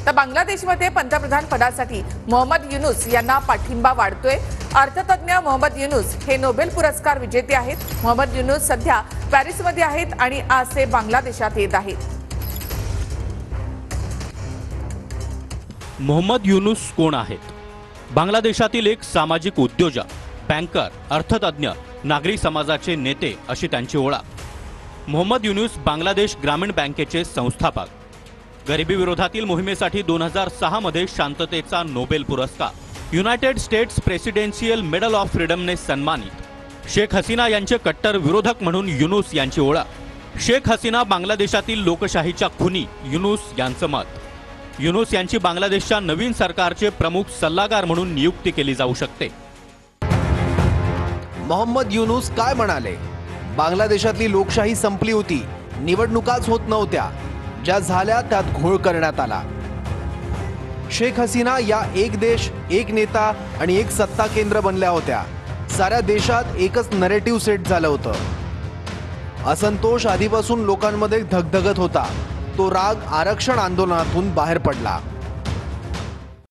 तर बांगलादेशमध्ये पंतप्रधान पदासाठी मोहम्मद युनूस यांना पाठिंबा वाढतोय। अर्थतज्ञ मोहम्मद युनूस हे नोबेल पुरस्कार विजेते आहेत। मोहम्मद युनूस सध्या पॅरिसमध्ये आहेत आणि आज ते बांगलादेशात येत आहेत। मोहम्मद युनूस कोण आहेत? बांगलादेशातील एक सामाजिक उद्योजक, बँकर, अर्थतज्ञ, नागरी समाजाचे नेते अशी त्यांची ओळख। मोहम्मद युनूस बांगलादेश ग्रामीण बँकेचे संस्थापक। गरिबी विरोधातील मोहिमेसाठी 2006 मध्ये शांततेचा नोबेल पुरस्कार, United States presidential medal of फ्रीडमने सन्मानित। शेख हसीना यांचे कट्टर विरोधक म्हणून युनूस यांची ओळख। शेख हसीना बांगलादेशातील लोकशाहीच्या खुनी, युनूस यांचं मत। युनूस यांची बांगलादेशच्या नवीन सरकारचे प्रमुख सल्लागार म्हणून नियुक्ती केली जाऊ शकते। मोहम्मद युनूस काय म्हणाले? बांगलादेशातली लोकशाही संपली होती, निवडणुकाच होत नव्हत्या, ज्या झाल्या त्यात घोळ करण्यात आला। शेख हसीना या एक देश, एक नेता आणि एक सत्ता केंद्र बनल्या होत्या। साऱ्या देशात एकच नरेटिव्ह सेट झालं होतं। असंतोष आधीपासून लोकांमध्ये धगधगत होता। तो राग आरक्षण आंदोलनातून बाहेर पडला।